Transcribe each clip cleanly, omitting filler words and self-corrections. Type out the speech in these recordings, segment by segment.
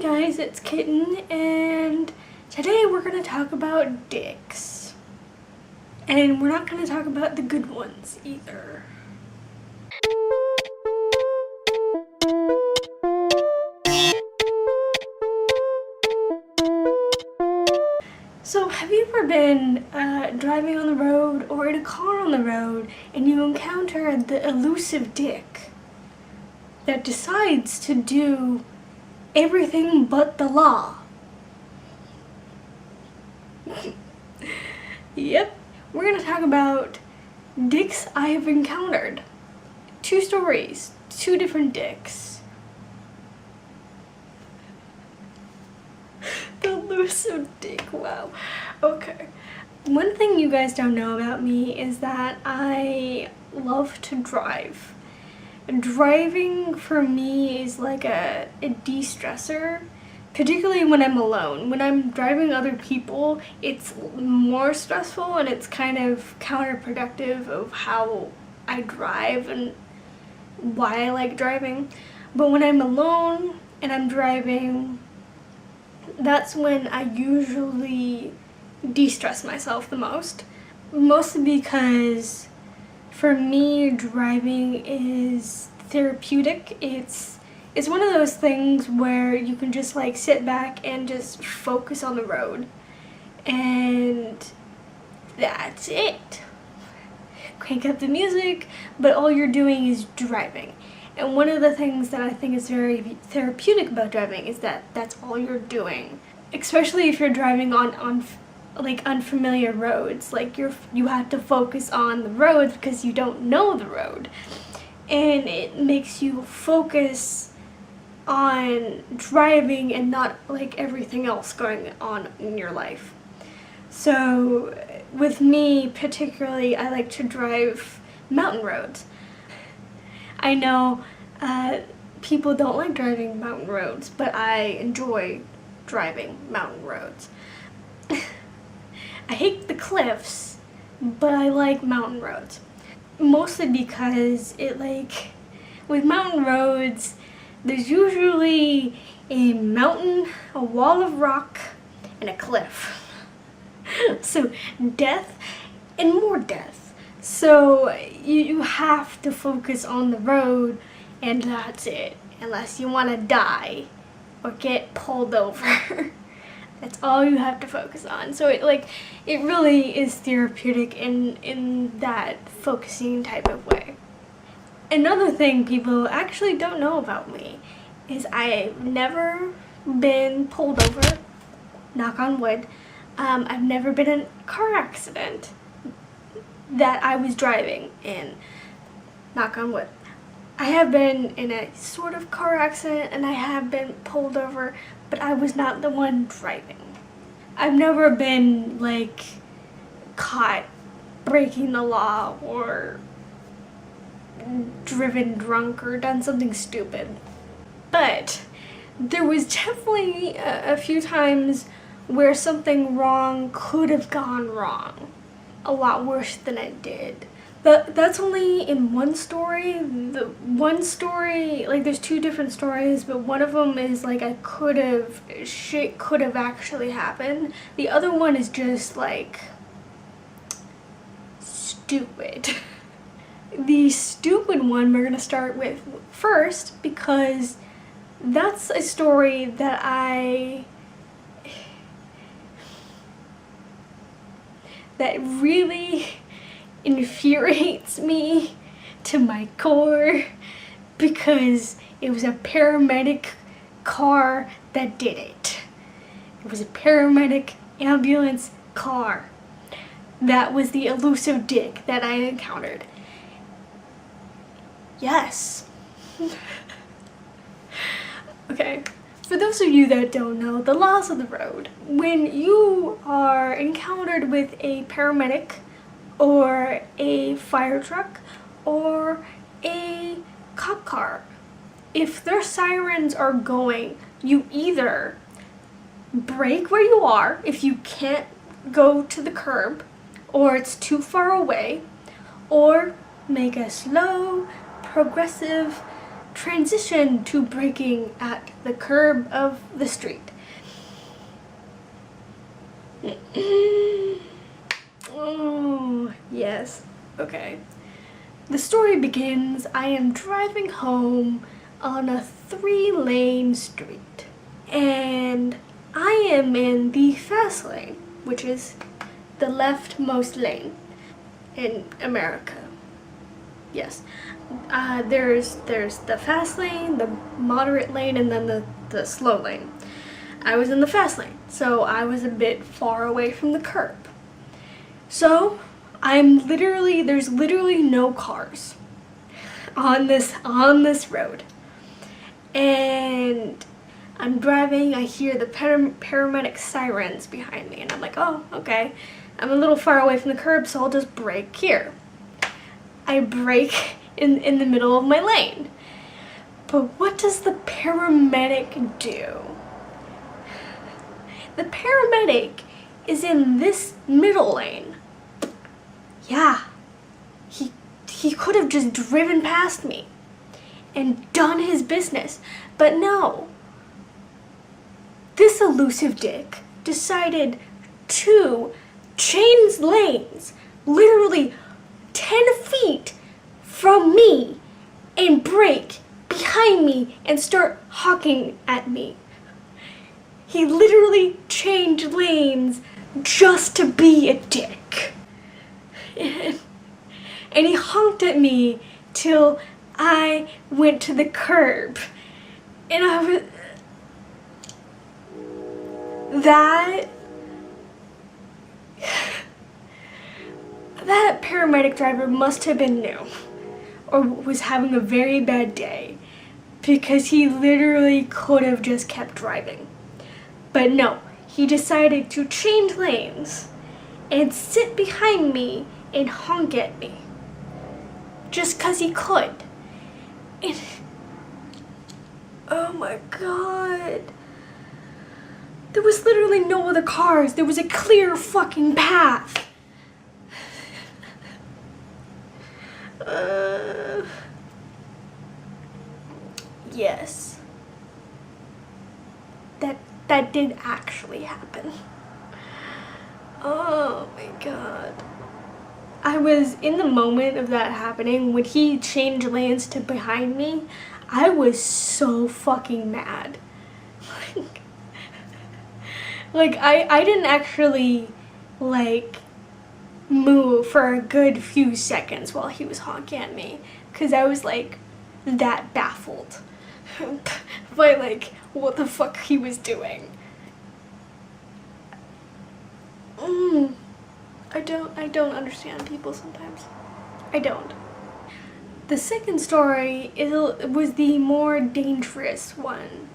guys, it's Kitten, and today we're going to talk about dicks. And we're not going to talk about the good ones either. So have you ever been driving on the road or in a car on the road and you encounter the elusive dick that decides to do everything but the law? Yep, we're gonna talk about dicks I have encountered. 2 stories, 2 different dicks. The elusive dick, wow. Okay. One thing you guys don't know about me is that I love to drive. Driving for me is like a de-stressor, particularly when I'm alone. When I'm driving other people, it's more stressful and it's kind of counterproductive of how I drive and why I like driving. But when I'm alone and I'm driving, that's when I usually de-stress myself the most. Mostly because for me, driving is therapeutic. It's one of those things where you can just like sit back and just focus on the road. And that's it. Crank up the music, but all you're doing is driving. And one of the things that I think is very therapeutic about driving is that that's all you're doing. Especially if you're driving on like unfamiliar roads. Like you have to focus on the road because you don't know the road. And it makes you focus on driving and not like everything else going on in your life. So with me particularly, I like to drive mountain roads. I know people don't like driving mountain roads, but I enjoy driving mountain roads. I hate the cliffs, but I like mountain roads. Mostly because with mountain roads, there's usually a mountain, a wall of rock, and a cliff. So death and more death. So you have to focus on the road, and that's it. Unless you want to die or get pulled over. That's all you have to focus on. So it really is therapeutic in that focusing type of way. Another thing people actually don't know about me is I've never been pulled over, knock on wood. I've never been in a car accident that I was driving in, knock on wood. I have been in a sort of car accident and I have been pulled over, but I was not the one driving. I've never been caught breaking the law or driven drunk or done something stupid. But there was definitely a few times where something wrong could have gone wrong. A lot worse than it did. That's only in one story. The one story, there's 2 different stories, but one of them is shit could have actually happened. The other one is just stupid. The stupid one we're gonna start with first because that's a story that really infuriates me to my core because it was a paramedic car that did it. It was a paramedic ambulance car. That was the elusive dick that I encountered. Yes. Okay. For those of you that don't know, the laws of the road. When you are encountered with a paramedic or a fire truck or a cop car, if their sirens are going, you either brake where you are if you can't go to the curb or it's too far away, or make a slow, progressive transitioned to braking at the curb of the street. Oh, yes. Okay. The story begins, I am driving home on a 3-lane street. And I am in the fast lane, which is the leftmost lane in America. Yes. There's the fast lane, the moderate lane, and then the slow lane. I was in the fast lane, so I was a bit far away from the curb. So there's literally no cars on this road. And I'm driving, I hear the paramedic sirens behind me, and I'm like, oh, okay. I'm a little far away from the curb, so I'll just brake here. I brake in the middle of my lane. But what does the paramedic do? The paramedic is in this middle lane. Yeah, he could have just driven past me and done his business, but no. This elusive dick decided to change lanes literally 10 feet from me and brake behind me and start honking at me. He literally changed lanes just to be a dick. And he honked at me till I went to the curb. And I was... That paramedic driver must have been new or was having a very bad day, because he literally could have just kept driving. But no, he decided to change lanes and sit behind me and honk at me just because he could. And oh my god. There was literally no other cars. There was a clear fucking path. Yes. That did actually happen. Oh my god. I was in the moment of that happening when he changed lanes to behind me. I was so fucking mad. Like I didn't actually move for a good few seconds while he was honking at me, because I was that baffled by what the fuck he was doing. I don't understand people sometimes. I don't. The second story was the more dangerous one,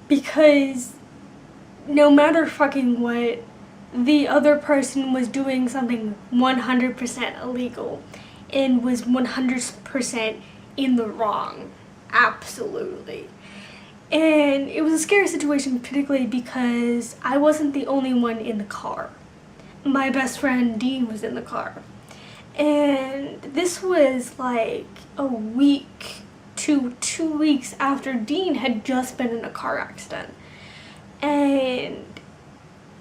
because no matter fucking what, the other person was doing something 100% illegal and was 100% in the wrong. Absolutely. And it was a scary situation, particularly because I wasn't the only one in the car. My best friend Dean was in the car. And this was a week to 2 weeks after Dean had just been in a car accident. And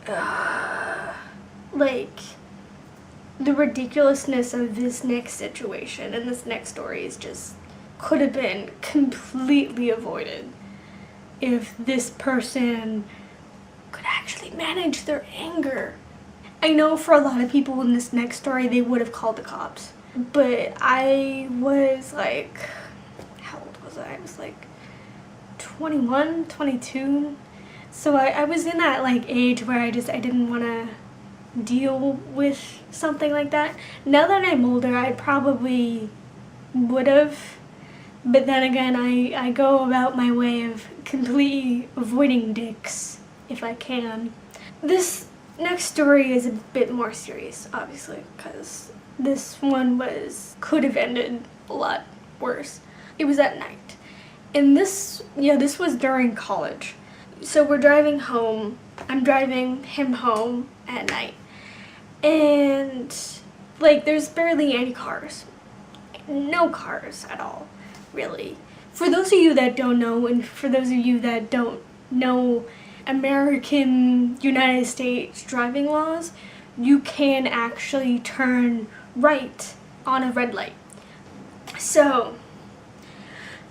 the ridiculousness of this next situation and this next story is just could have been completely avoided if this person could actually manage their anger. I know for a lot of people in this next story they would have called the cops, but I was how old was I? I was 21, 22. So I was in that age where I didn't want to deal with something like that. Now that I'm older, I probably would have, but then again, I go about my way of completely avoiding dicks if I can. This next story is a bit more serious, obviously, because this one could have ended a lot worse. It was at night, and this was during college. So we're driving home. I'm driving him home at night. And there's barely any cars. No cars at all, really. For those of you that don't know, and for those of you that don't know American United States driving laws, you can actually turn right on a red light. So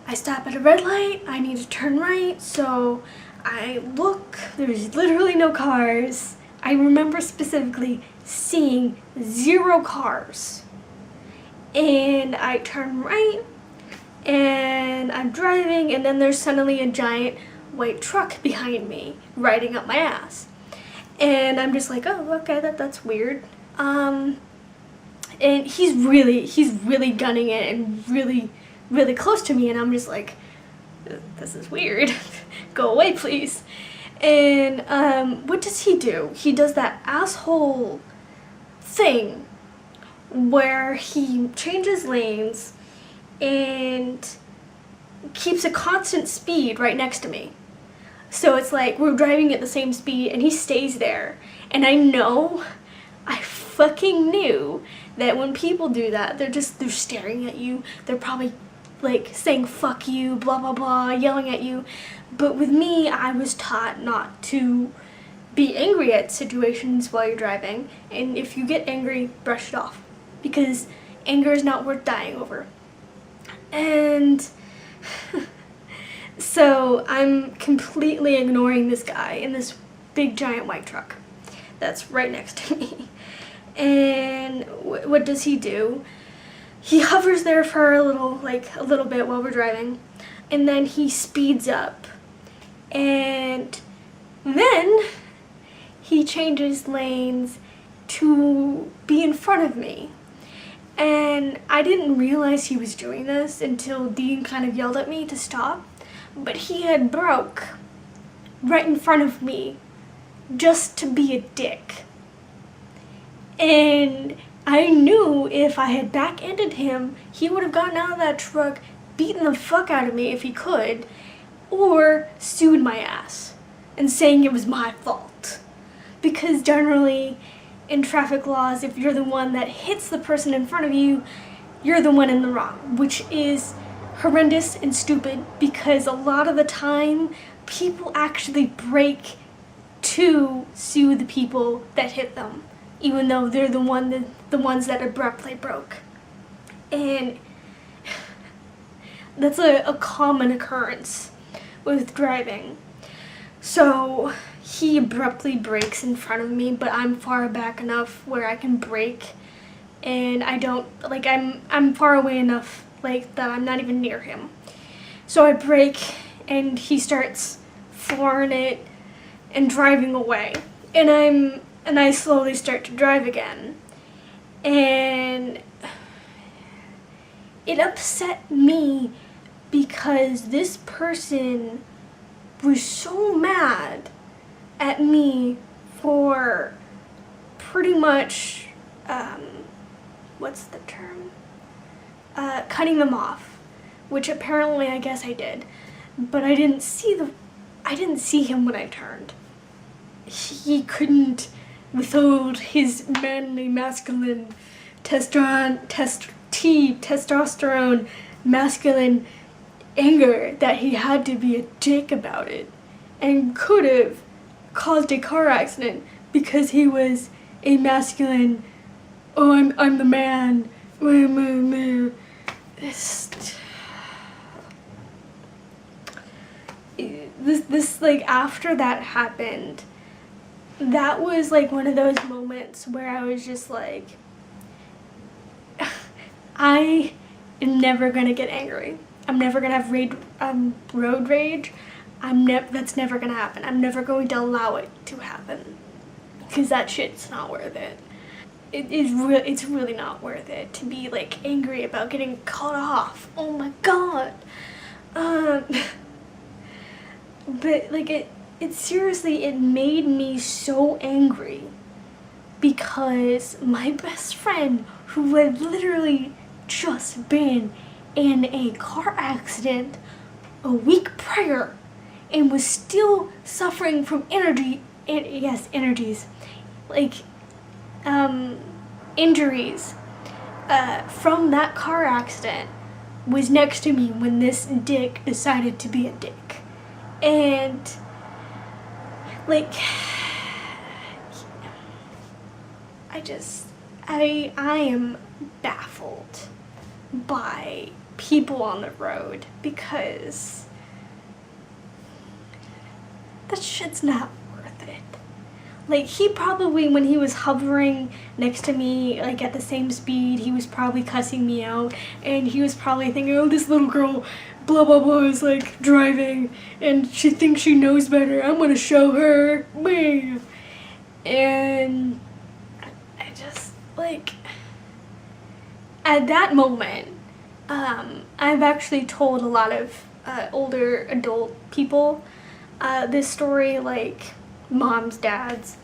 I stop at a red light, I need to turn right, so I look, there's literally no cars. I remember specifically seeing 0 cars. And I turn right, and I'm driving, and then there's suddenly a giant white truck behind me riding up my ass. And I'm just like, oh, okay, that's weird. And he's really gunning it and really close to me, and I'm just like, this is weird. Go away, please. And what does he do? He does that asshole thing where he changes lanes and keeps a constant speed right next to me. So it's like we're driving at the same speed and he stays there. And I fucking knew that when people do that, they're staring at you. They're probably like saying fuck you, blah blah blah, yelling at you. But with me, I was taught not to be angry at situations while you're driving. And if you get angry, brush it off. Because anger is not worth dying over. And so I'm completely ignoring this guy in this big giant white truck that's right next to me. And what does he do? He hovers there for a little bit while we're driving, and then he speeds up. And then he changes lanes to be in front of me. And I didn't realize he was doing this until Dean kind of yelled at me to stop. But he had broke right in front of me just to be a dick. And I knew if I had back-ended him, he would have gotten out of that truck, beaten the fuck out of me if he could, or sued my ass and saying it was my fault. Because generally, in traffic laws, if you're the one that hits the person in front of you, you're the one in the wrong, which is horrendous and stupid because a lot of the time, people actually brake to sue the people that hit them, even though they're the ones that abruptly broke. And that's a common occurrence with driving. So he abruptly brakes in front of me, but I'm far back enough where I can brake, and I don't, like, I'm far away enough, like, that I'm not even near him. So I brake, and he starts flooring it and driving away. And I slowly start to drive again. And it upset me because this person was so mad at me for pretty much, what's the term? Cutting them off, which apparently I guess I did, but I didn't see him when I turned. He couldn't withhold his manly, masculine, testosterone, masculine anger that he had to be a dick about it, and could have caused a car accident because he was a masculine, oh, I'm the man, this like, after that happened, that was like one of those moments where I was just like, I am never gonna get angry. I'm never gonna have road rage. That's never gonna happen. I'm never going to allow it to happen, because that shit's not worth it. It's really not worth it to be like angry about getting cut off. Oh my god. But like it seriously, it made me so angry because my best friend, who had literally just been in a car accident a week prior and was still suffering from injuries, like injuries from that car accident, was next to me when this dick decided to be a dick. And like, I am baffled by people on the road, because that shit's not worth it. Like, he probably, when he was hovering next to me, like at the same speed, he was probably cussing me out, and he was probably thinking, oh, this little girl, blah blah blah, is like driving, and she thinks she knows better, I'm gonna show her, me. And I just, like, at that moment, I've actually told a lot of older adult people this story, like moms, dads.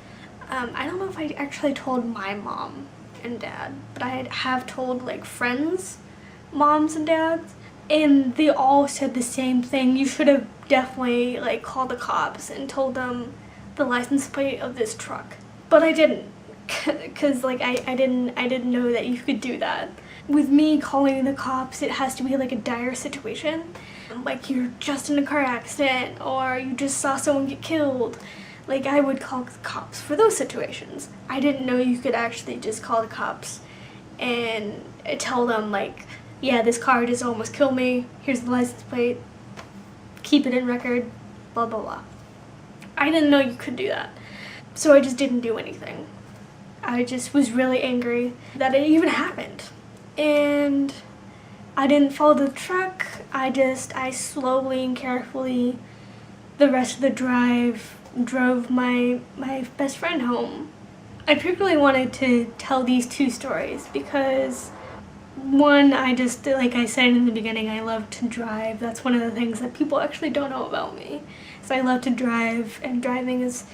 I don't know if I actually told my mom and dad, but I have told like friends, moms and dads, and they all said the same thing. You should have definitely like called the cops and told them the license plate of this truck. But I didn't, cause like I didn't know that you could do that. With me calling the cops, it has to be like a dire situation, like you're just in a car accident or you just saw someone get killed. Like, I would call the cops for those situations. I didn't know you could actually just call the cops and tell them, like, yeah, this car just almost killed me, here's the license plate, keep it in record, blah blah blah. I didn't know you could do that, so I just didn't do anything. I just was really angry that it even happened. And I didn't follow the truck. I slowly and carefully, the rest of the drive, drove my best friend home. I particularly wanted to tell these two stories because, one, I just, like I said in the beginning, I love to drive. That's one of the things that people actually don't know about me. So I love to drive, and driving is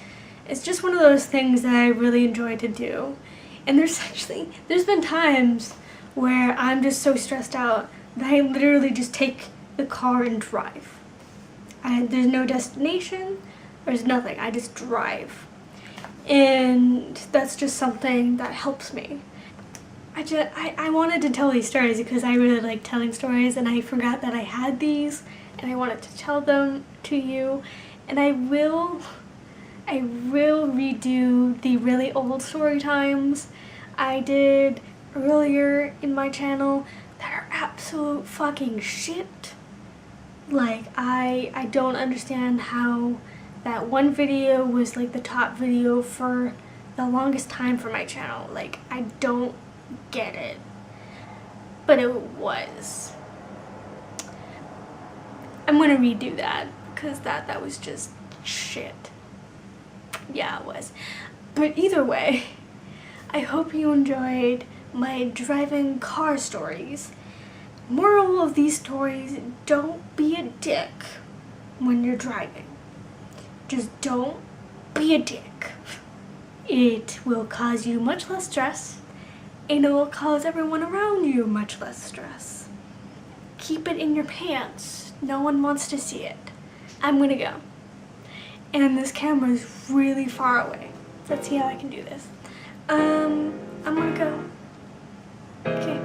just one of those things that I really enjoy to do. And there's been times where I'm just so stressed out that I literally just take the car and drive. There's no destination, there's nothing, I just drive. And that's just something that helps me. I wanted to tell these stories because I really like telling stories, and I forgot that I had these, and I wanted to tell them to you. And I will redo the really old story times I did earlier in my channel that are absolute fucking shit. Like, I don't understand how that one video was like the top video for the longest time for my channel. Like, I don't get it, but it was. I'm gonna redo that because that was just shit. Yeah, it was. But either way, I hope you enjoyed my driving car stories. Moral of these stories, don't be a dick when you're driving. Just don't be a dick. It will cause you much less stress, and it will cause everyone around you much less stress. Keep it in your pants. No one wants to see it. I'm gonna go. And this camera is really far away. Let's see how I can do this. I'm gonna go. Okay.